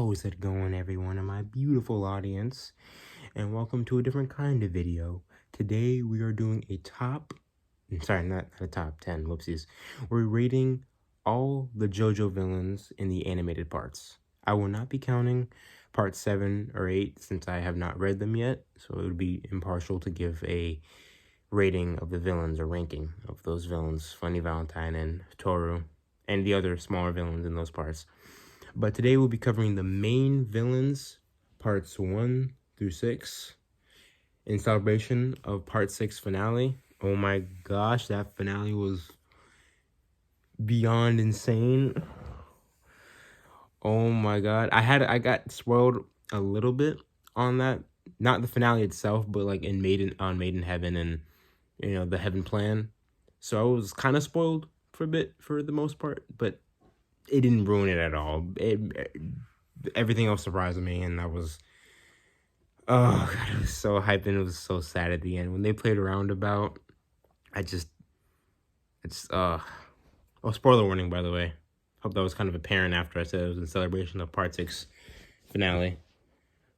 How's it going, everyone, and my beautiful audience? And welcome to a different kind of video. Today we are doing a not a top 10, whoopsies. We're rating all the JoJo villains in the animated parts. I will not be counting part 7 or 8 since I have not read them yet, so it would be impartial to give a rating of the villains or ranking of those villains, Funny Valentine and Toru, and the other smaller villains in those parts. But today we'll be covering the main villains, parts 1 through 6, in celebration of part 6 finale. Oh my gosh, that finale was beyond insane. Oh my god. I got spoiled a little bit on that. Not the finale itself, but like in Maiden Heaven and the Heaven Plan. So I was kind of spoiled for a bit for the most part, but it didn't ruin it at all. Everything else surprised me, and I was, oh god, it was so hyped, and it was so sad at the end when they played a roundabout. Oh, spoiler warning, by the way. Hope that was kind of apparent after I said it was in celebration of part 6 finale.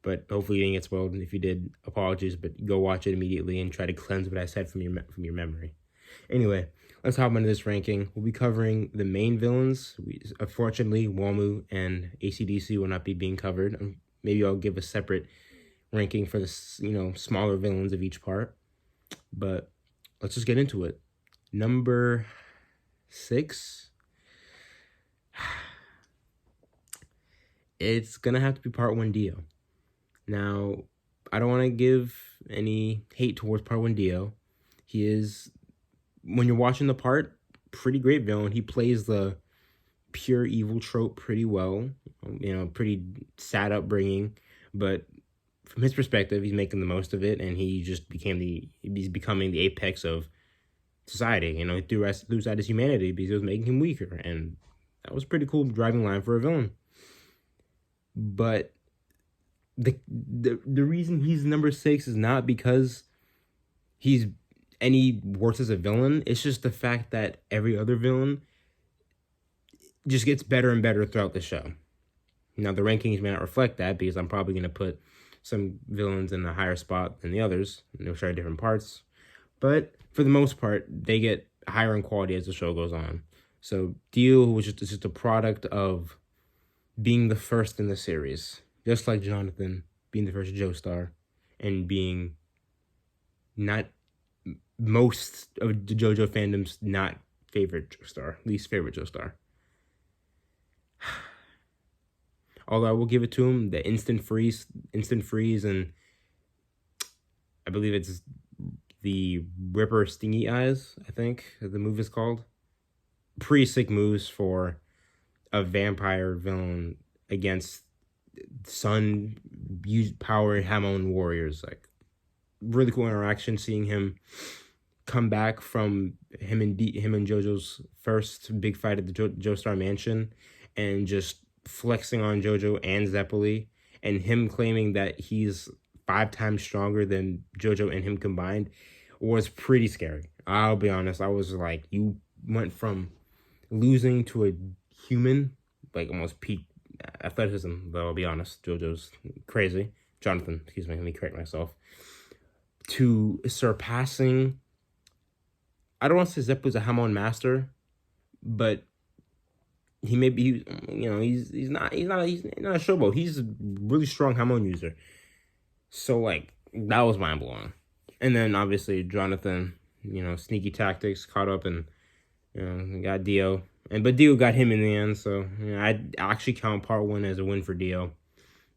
But hopefully you didn't get spoiled, and if you did, apologies. But go watch it immediately and try to cleanse what I said from your memory. Anyway, let's hop into this ranking. We'll be covering the main villains. Unfortunately, Wamu and AC/DC will not be being covered. Maybe I'll give a separate ranking for the smaller villains of each part. But let's just get into it. Number 6. It's gonna have to be part 1 Dio. Now, I don't want to give any hate towards part 1 Dio. He is, when you're watching the part, pretty great villain. He plays the pure evil trope pretty well. Pretty sad upbringing, but from his perspective, he's making the most of it, and he's becoming the apex of society. He threw aside his humanity because it was making him weaker, and that was a pretty cool driving line for a villain. But the reason he's number 6 is not because he's any worse as a villain. It's just the fact that every other villain just gets better and better throughout the show. Now, the rankings may not reflect that because I'm probably going to put some villains in a higher spot than the others. They'll share different parts. But for the most part, they get higher in quality as the show goes on. So Dio was just a product of being the first in the series. Just like Jonathan being the first Joestar and being not most of the JoJo fandom's not favorite Joestar, least favorite Joestar. Although I will give it to him, the instant freeze, and I believe it's the Ripper Stingy Eyes, I think the move is called. Pretty sick moves for a vampire villain against Sun power Hamon warriors. Like, really cool interaction, seeing him come back from him and JoJo's first big fight at the Joestar Mansion and just flexing on JoJo and Zeppeli, and him claiming that he's 5 times stronger than JoJo and him combined was pretty scary. I'll be honest, I was like, you went from losing to a human, like almost peak athleticism, though I'll be honest, JoJo's crazy. Jonathan, excuse me, let me correct myself. To surpassing, I don't want to say Zeppeli's a Hamon master, but he may be, he's not a showboat. He's a really strong Hamon user. So, like, that was mind blowing. And then obviously Jonathan, sneaky tactics, caught up and got Dio. But Dio got him in the end, so I'd actually count part 1 as a win for Dio.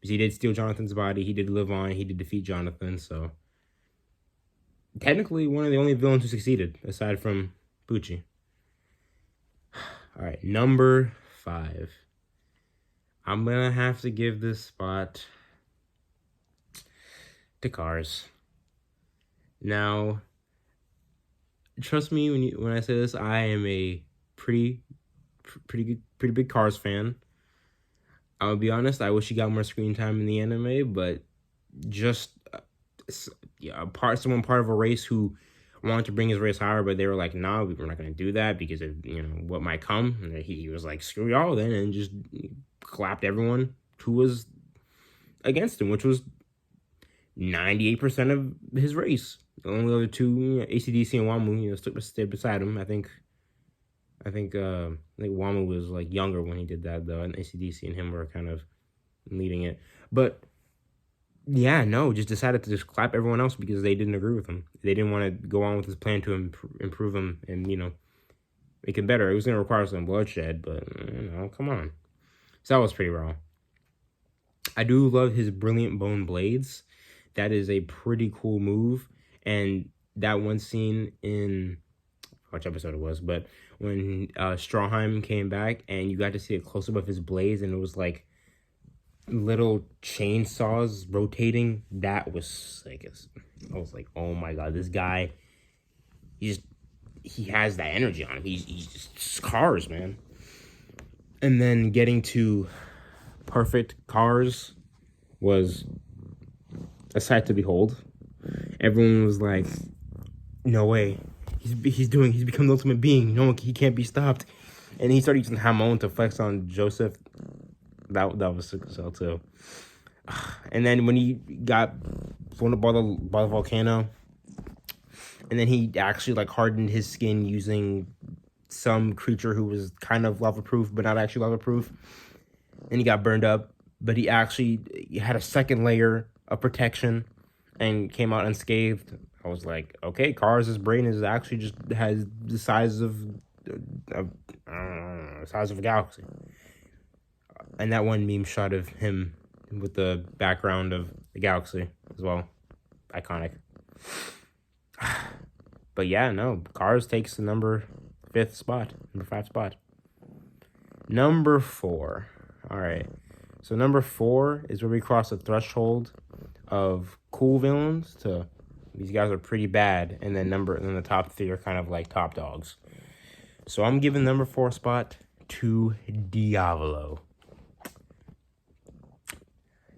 Because he did steal Jonathan's body, he did live on, he did defeat Jonathan, so technically one of the only villains who succeeded, aside from Pucci. Alright, number 5. I'm gonna have to give this spot to Cars. Now, trust me when I say this, I am a pretty big Cars fan. I'll be honest, I wish he got more screen time in the anime, but just part of a race who wanted to bring his race higher, but they were like, nah, we're not going to do that because of what might come. And he was like, screw y'all then, and just clapped everyone, who was against him, which was 98% of his race. The only other two, AC/DC and Wamu, stayed beside him. I think Wamu was like younger when he did that though, and AC/DC and him were kind of leading it. But yeah, no, just decided to just clap everyone else because they didn't agree with him. They didn't want to go on with his plan to improve him and make it better. It was going to require some bloodshed, but come on. So that was pretty raw. I do love his brilliant bone blades. That is a pretty cool move. And that one scene in which episode it was, but when Strawheim came back and you got to see a close up of his blades, and it was like little chainsaws rotating. That was sick. I was like, oh my god, this guy, he has that energy on him. He's just cars, man. And then getting to perfect cars was a sight to behold. Everyone was like, no way. He's become the ultimate being. No, he can't be stopped. And he started using Hamon to flex on Joseph. That was sick as hell too. And then when he got blown up by the volcano, and then he actually like hardened his skin using some creature who was kind of lava proof but not actually lava proof, and he got burned up, but he had a second layer of protection and came out unscathed. I was like, okay, Kars' brain is actually just has the size of a galaxy. And that one meme shot of him with the background of the galaxy as well. Iconic. But yeah, no, Kars takes the number 5 spot. Number 4. All right. So number 4 is where we cross the threshold of cool villains to these guys are pretty bad, and then the top 3 are kind of like top dogs. So I'm giving number 4 spot to Diavolo.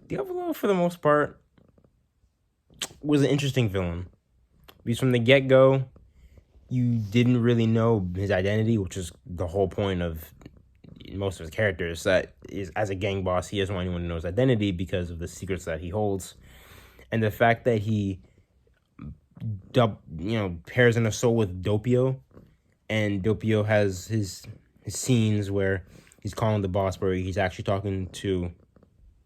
Diavolo, for the most part, was an interesting villain. Because from the get-go, you didn't really know his identity, which is the whole point of most of his characters. That is, as a gang boss, he doesn't want anyone to know his identity because of the secrets that he holds. And the fact that he pairs in a soul with Doppio, and Doppio has his scenes where he's calling the boss, where he's actually talking to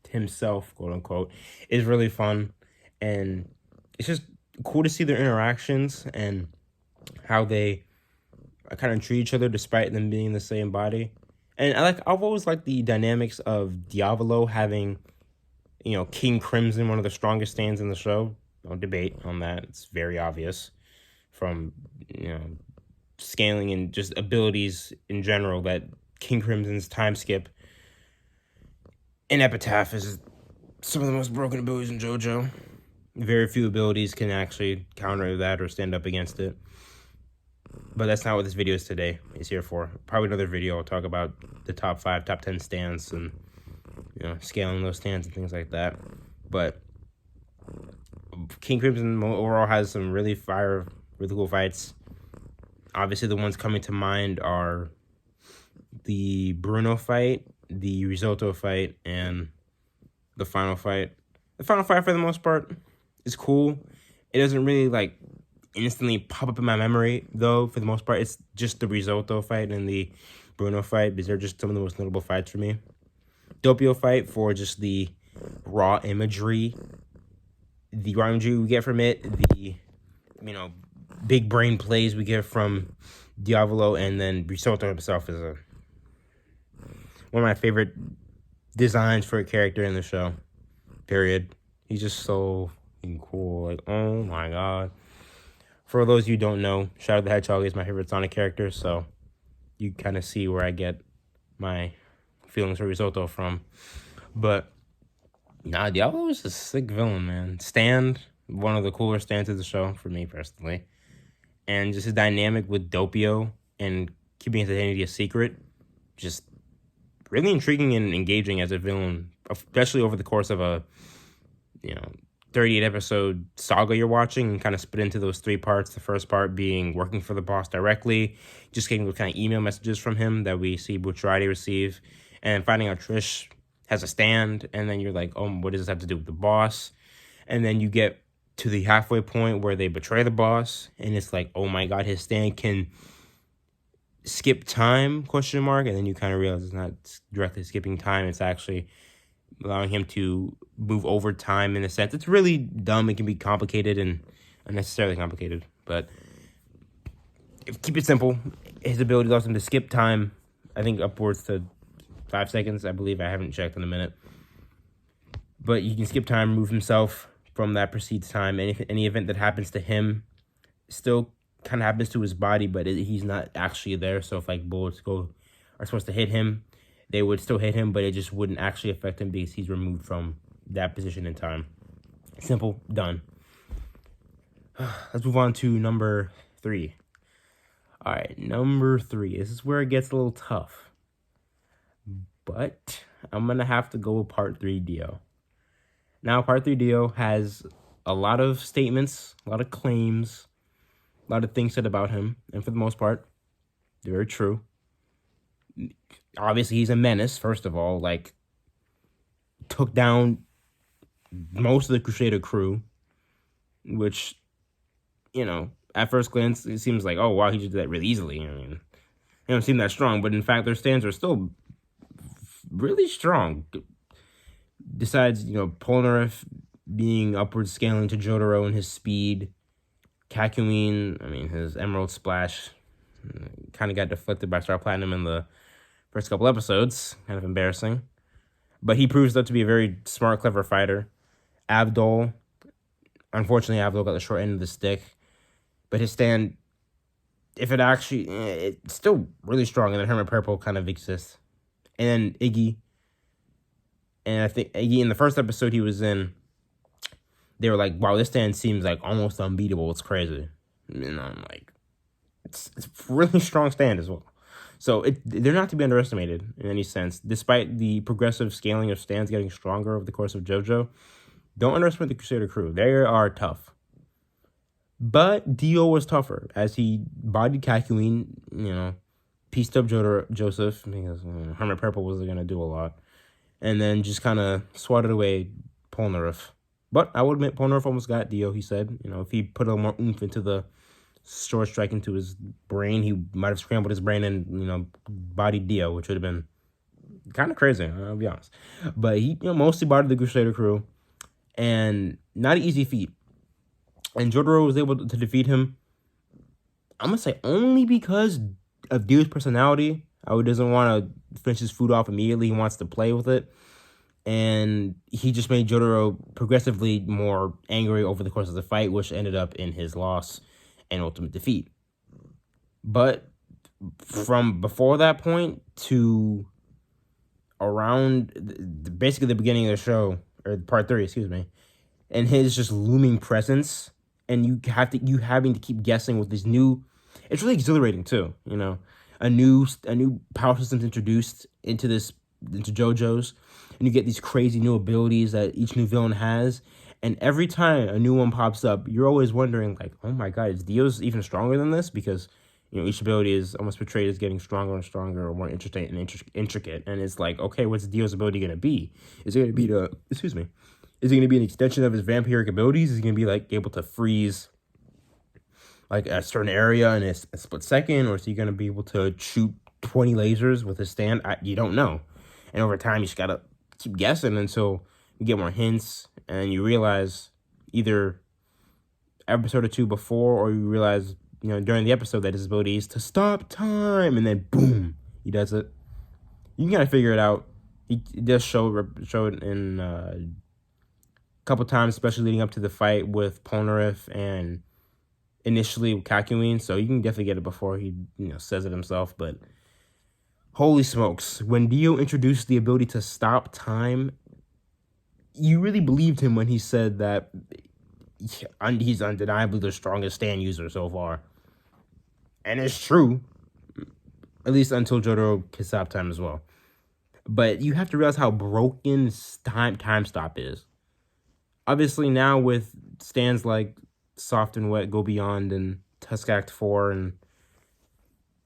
himself, quote unquote, is really fun. And it's just cool to see their interactions and how they kind of treat each other despite them being in the same body. And I've always liked the dynamics of Diavolo having, King Crimson, one of the strongest stands in the show. No debate on that. It's very obvious from, scaling and just abilities in general that King Crimson's time skip and Epitaph is some of the most broken abilities in JoJo. Very few abilities can actually counter that or stand up against it. But that's not what this video is today. It's here for. Probably another video I'll talk about the top 5, top 10 stands and, scaling those stands and things like that. But King Crimson overall has some really cool fights. Obviously, the ones coming to mind are the Bruno fight, the Risotto fight, and the final fight. The final fight, for the most part, is cool. It doesn't really, instantly pop up in my memory, though, for the most part. It's just the Risotto fight and the Bruno fight, because they're just some of the most notable fights for me. Doppio fight for just the raw imagery, we get from it, the, big brain plays we get from Diavolo, and then Risotto himself is one of my favorite designs for a character in the show, period. He's just so cool. Oh my god. For those of you who don't know, Shadow the Hedgehog is my favorite Sonic character, so you kind of see where I get my feelings for Risotto from. But Diavolo is a sick villain, man. Stand, one of the cooler stands of the show for me personally. And just his dynamic with Doppio and keeping his identity a secret, just really intriguing and engaging as a villain, especially over the course of a 38 episode saga you're watching, and kind of split into those 3 parts. The first part being working for the boss directly, just getting those kind of email messages from him that we see Bucciarati receive, and finding out Trish has a stand, and then you're like, oh, what does this have to do with the boss? And then you get to the halfway point where they betray the boss, and it's like, oh my god, his stand can skip time, question mark, and then you kind of realize it's not directly skipping time, it's actually allowing him to move over time in a sense. It's really dumb. It can be complicated and unnecessarily complicated, but keep it simple. His ability allows him to skip time, I think upwards to 5 seconds, I believe. I haven't checked in a minute. But you can skip time, remove himself from that precedes time. And if any event that happens to him still kind of happens to his body, but he's not actually there. So if like bullets are supposed to hit him, they would still hit him, but it just wouldn't actually affect him because he's removed from that position in time. Simple, done. Let's move on to number 3. All right, number 3. This is where it gets a little tough. But I'm going to have to go with Part 3 Dio. Now, Part 3 Dio has a lot of statements, a lot of claims, a lot of things said about him. And for the most part, they're very true. Obviously, he's a menace, first of all. Like, took down most of the Crusader crew, which, you know, at first glance, it seems like, oh, wow, he just did that really easily. I mean, they don't seem that strong, but in fact, their stands are still really strong. Besides, you know, Polnareff being upward scaling to Jotaro and his speed, Kakyoin, I mean, his Emerald Splash kind of got deflected by Star Platinum in the first couple episodes. Kind of embarrassing. But he proves up to be a very smart, clever fighter. Abdul, unfortunately, Abdul got the short end of the stick. But his stand, if it actually, it's still really strong. And then Hermit Purple kind of exists. And then Iggy. And I think Iggy, in the first episode he was in, they were like, wow, this stand seems like almost unbeatable. It's crazy. And I'm like, it's a really strong stand as well. So they're not to be underestimated in any sense. Despite the progressive scaling of stands getting stronger over the course of JoJo, don't underestimate the Crusader crew. They are tough. But Dio was tougher as he bodied Kakyoin, you know, pieced up Joseph because Hermit Purple wasn't going to do a lot. And then just kind of swatted away Polnareff. But I would admit Polnareff almost got Dio, he said. You know, if he put a little more oomph into the sword strike into his brain, he might have scrambled his brain and, you know, bodied Dio, which would have been kind of crazy, I'll be honest. But he, you know, mostly bodied the Crusader crew. And not an easy feat. And Jotaro was able to defeat him, I'm going to say only because of Dio's personality. He doesn't want to finish his food off immediately. He wants to play with it. And he just made Jotaro progressively more angry over the course of the fight, which ended up in his loss and ultimate defeat. But from before that point to around basically the beginning of the show, or Part 3, excuse me, and his just looming presence, and you having to keep guessing with this new, it's really exhilarating too, you know. A new power system's introduced into JoJo's, and you get these crazy new abilities that each new villain has. And every time a new one pops up, you're always wondering, like, oh my god, is Dio's even stronger than this? Because, you know, each ability is almost portrayed as getting stronger and stronger, or more interesting and intricate. And it's like, okay, what's Dio's ability going to be? Is it going to be is it going to be an extension of his vampiric abilities? Is he going to be like able to freeze like a certain area in a split second, or is he going to be able to shoot 20 lasers with his stand? You don't know. And over time, you just got to keep guessing until you get more hints, and you realize either episode or two before, or you realize, you know, during the episode that his ability is to stop time, and then boom, he does it. You can kind of figure it out. He does show it in a couple times, especially leading up to the fight with Polnareff and initially with Kakyoin, so you can definitely get it before he, you know, says it himself. But holy smokes, when Dio introduced the ability to stop time, you really believed him when he said that he's undeniably the strongest stand user so far. And it's true, at least until Jotaro can stop time as well. But you have to realize how broken time stop is. Obviously now with stands like Soft and Wet Go Beyond and Tusk Act 4 and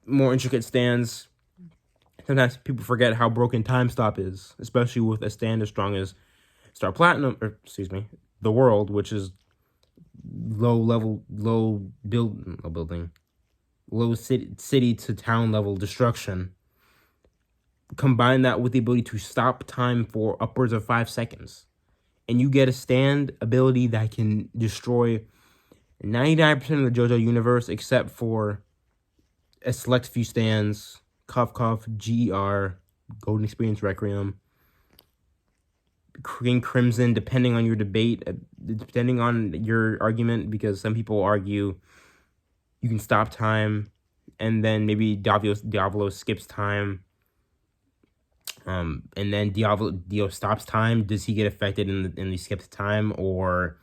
more intricate stands, Sometimes people forget how broken Time Stop is, especially with a stand as strong as Star Platinum, or excuse me, the World, which is low city to town level destruction. Combine that with the ability to stop time for upwards of 5 seconds, and you get a stand ability that can destroy 99% of the JoJo universe except for a select few stands: Cough Cough, GER, Golden Experience Requiem, King Crimson, depending on your debate, depending on your argument, because some people argue you can stop time, and then maybe Diavolo skips time, and then Dio stops time. Does he get affected in the skipped time, or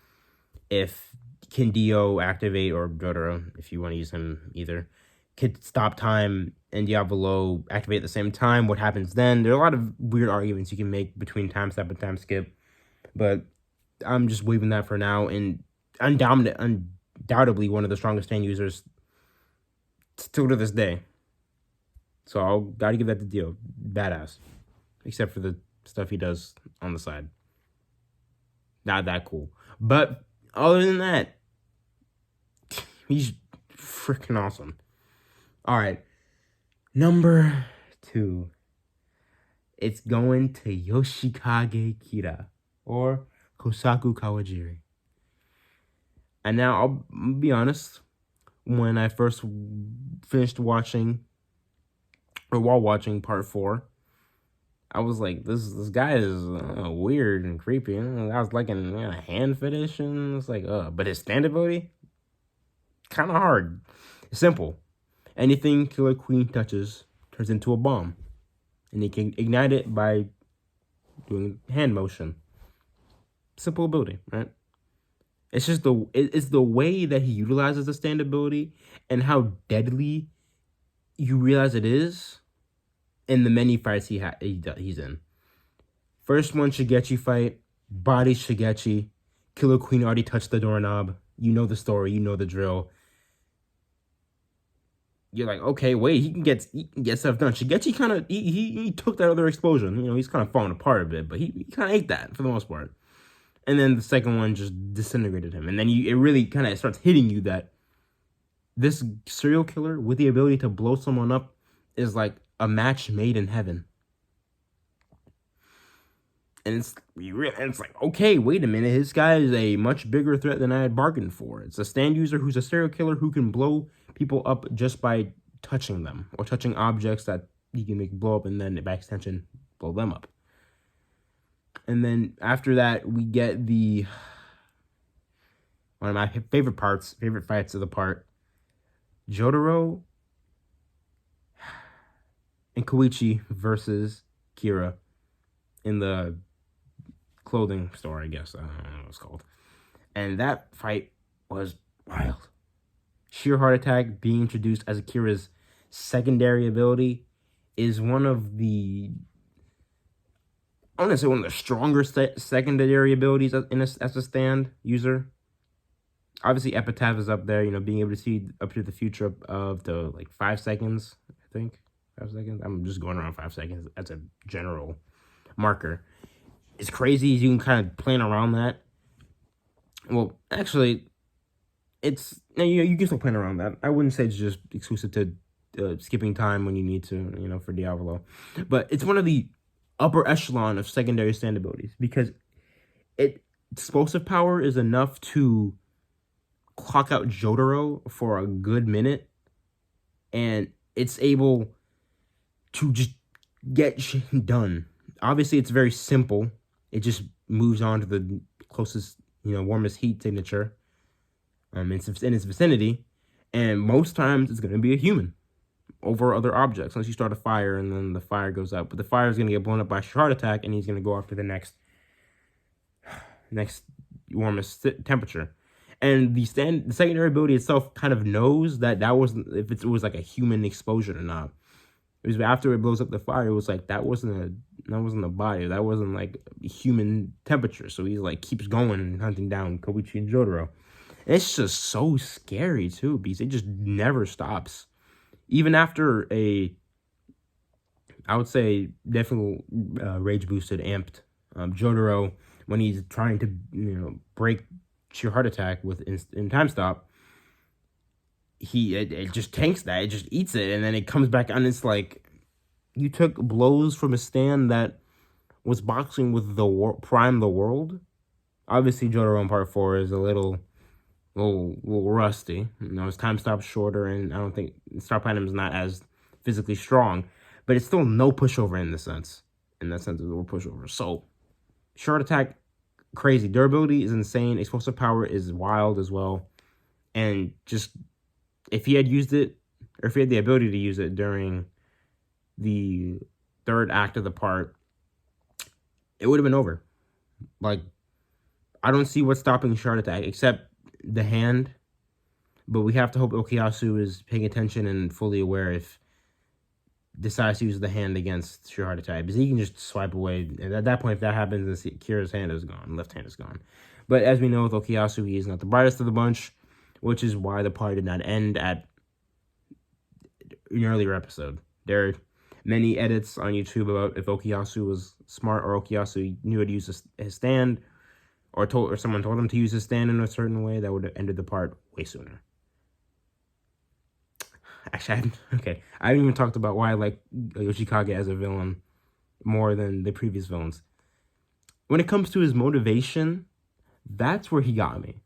if can Dio activate, or Jotaro, if you want to use him either, could stop time and Diavolo activate at the same time? What happens then? There are a lot of weird arguments you can make between time stop and time skip, but I'm just leaving that for now. And undoubtedly one of the strongest stand users still to this day. So I'll gotta give that to Dio. Badass. Except for the stuff he does on the side. Not that cool. But other than that, he's freaking awesome. Alright. Number 2. It's going to Yoshikage Kira, or Kosaku Kawajiri. And now I'll be honest, when I first finished watching, or while watching part 4, I was like, this guy is weird and creepy. And I was liking a hand fetish, and it's like, but his stand ability, kind of hard. Simple. Anything Killer Queen touches turns into a bomb, and he can ignite it by doing hand motion. Simple ability, right? It's just it's the way that he utilizes the stand ability and how deadly you realize it is in the many fights he's in. First one, Shigechi fight, body Shigechi, Killer Queen already touched the doorknob. You know the story, you know the drill. You're like, okay, wait, he can get stuff done. Shigechi kind of he took that other explosion. You know, he's kind of falling apart a bit, but he kind of ate that for the most part. And then the second one just disintegrated him. And then it really kind of starts hitting you that this serial killer with the ability to blow someone up is like a match made in heaven. And it's like, okay, wait a minute. This guy is a much bigger threat than I had bargained for. It's a stand user who's a serial killer who can blow people up just by touching them or touching objects that he can make blow up, and then by extension blow them up. And then after that, we get one of my favorite fights of the part, Jotaro and Koichi versus Kira in the clothing store, I guess. I don't know what it's called. And that fight was wild. Sheer Heart Attack being introduced as Akira's secondary ability is one of the, I want to say, one of the stronger secondary abilities as a stand user. Obviously, Epitaph is up there, being able to see up to the future of the 5 seconds, I think. 5 seconds? I'm just going around 5 seconds. That's a general marker. It's crazy. You can kind of plan around that. Well, actually, you can still plan around that. I wouldn't say it's just exclusive to skipping time when you need to, for Diavolo. But it's one of the upper echelon of secondary stand abilities, because explosive power is enough to clock out Jotaro for a good minute, and it's able to just get shit done. Obviously, it's very simple. It just moves on to the closest, warmest heat signature in its vicinity, and most times it's going to be a human over other objects, unless you start a fire and then the fire goes out. But the fire is going to get blown up by a heart attack, and he's going to go after the next warmest temperature. And the secondary ability itself kind of knows that wasn't, if it was like a human explosion or not. It was after it blows up the fire, it was like that wasn't a body, that wasn't like human temperature. So he's like keeps going and hunting down Koichi and Jotaro. And it's just so scary too, because it just never stops. Even after a I would say definitely rage boosted, amped. Jotaro, when he's trying to break sheer heart attack with in time stop, it just tanks that, it just eats it, and then it comes back and it's like you took blows from a stand that was boxing with Prime the World. Obviously, Jotaro in Part 4 is a little rusty. His time stop's shorter, and I don't think Star Platinum's not as physically strong, but it's still no pushover in the sense. In that sense, of the word pushover. So, short attack, crazy. Durability is insane. Explosive power is wild as well. And just, if he had used it, or if he had the ability to use it during the third act of the part, it would have been over. Like, I don't see what's stopping Shard Attack except the hand. But we have to hope Okuyasu is paying attention and fully aware if decides to use the hand against Shard Attack. Because he can just swipe away. And at that point, if that happens, then Kira's hand is gone. Left hand is gone. But as we know with Okuyasu, he is not the brightest of the bunch, which is why the party did not end at an earlier episode. There are many edits on YouTube about if Okuyasu was smart or Okuyasu knew how to use his stand, or someone told him to use his stand in a certain way, that would have ended the part way sooner. Actually, I haven't even talked about why I like Yoshikage as a villain more than the previous villains. When it comes to his motivation, that's where he got me.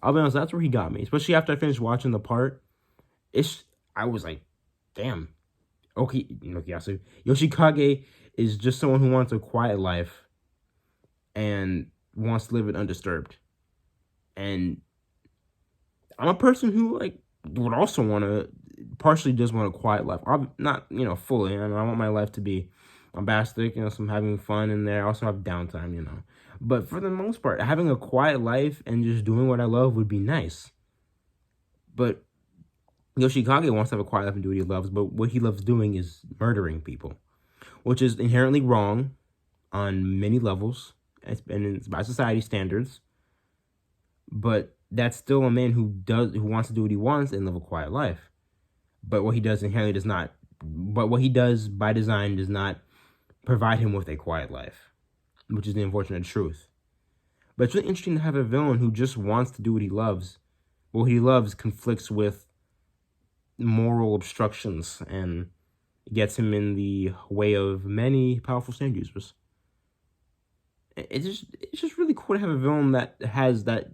I'll be honest, that's where he got me. Especially after I finished watching the part. I was like, damn. Yoshikage is just someone who wants a quiet life and wants to live it undisturbed. And I'm a person who would also partially just want a quiet life. I'm not, fully. I want my life to be bombastic, some having fun in there. I also have downtime, But for the most part, having a quiet life and just doing what I love would be nice. But Yoshikage wants to have a quiet life and do what he loves, but what he loves doing is murdering people, which is inherently wrong on many levels, and it's by society standards. But that's still a man who wants to do what he wants and live a quiet life. But what he does inherently does not. But what he does by design does not provide him with a quiet life, which is the unfortunate truth. But it's really interesting to have a villain who just wants to do what he loves. What he loves conflicts with moral obstructions and gets him in the way of many powerful stand users. It's just really cool to have a villain that has that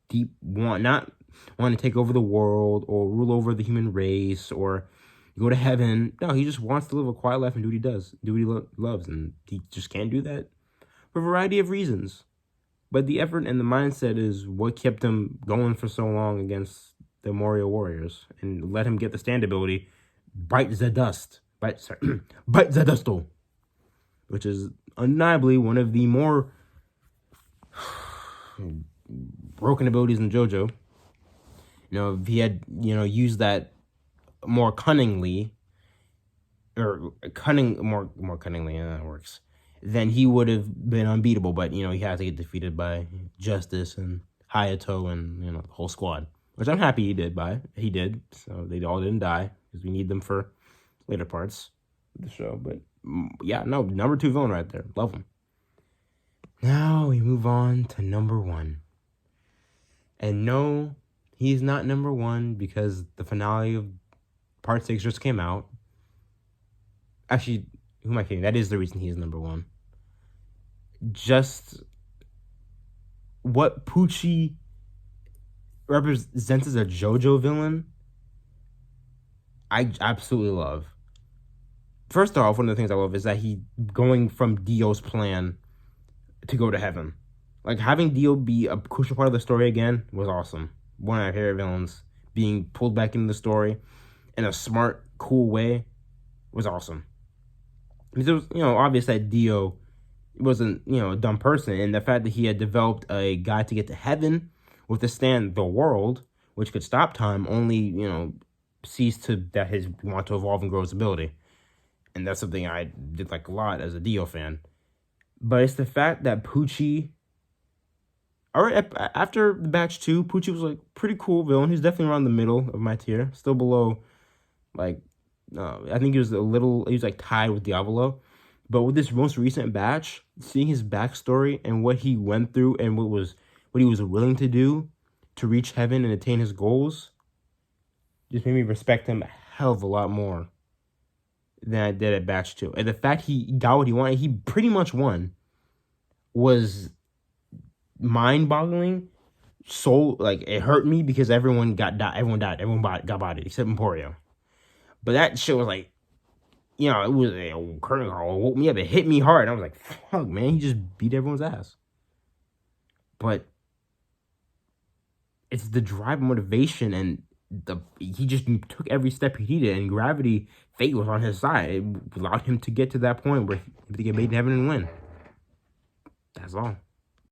deep not want to take over the world or rule over the human race or go to heaven. No, he just wants to live a quiet life and do what he does, do what he loves, and he just can't do that for a variety of reasons. But the effort and the mindset is what kept him going for so long against the Moria Warriors and let him get the stand ability, Bite the Dusto, which is undeniably one of the more broken abilities in JoJo. If he had, used that more cunningly, more cunningly, that works, then he would have been unbeatable. But, he had to get defeated by Justice and Hayato and, the whole squad, which I'm happy he did. So they all didn't die because we need them for later parts of the show. But, yeah, no, number 2 villain right there. Love him. Now we move on to number 1. And no, he's not number 1 because the finale of Part 6 just came out. Actually, who am I kidding? That is the reason he's number 1. Just what Pucci represents as a JoJo villain, I absolutely love. First off, one of the things I love is that he going from Dio's plan to go to heaven. Having Dio be a crucial part of the story again was awesome. One of my favorite villains being pulled back into the story in a smart, cool way was awesome. Because it was, obvious that Dio wasn't, a dumb person. And the fact that he had developed a guide to get to heaven with the stand, the world, which could stop time, only, ceased to that his want to evolve and grow his ability. And that's something I did like a lot as a Dio fan. But it's the fact that Pucci... Alright, after batch 2, Pucci was pretty cool villain. He's definitely around the middle of my tier. Still below I think he was like tied with Diavolo. But with this most recent batch, seeing his backstory and what he went through and what he was willing to do to reach heaven and attain his goals, just made me respect him a hell of a lot more than I did at batch 2. And the fact he got what he wanted, he pretty much won, was mind-boggling. So, like, it hurt me because everyone died, everyone got bodied except Emporio. But that shit was like, you know, it was a curtain call, woke me up, it hit me hard. I was like, fuck, man, he just beat everyone's ass. But it's the drive, motivation, and he just took every step he needed, and gravity, fate was on his side. It allowed him to get to that point where he could get made in heaven and win. That's all.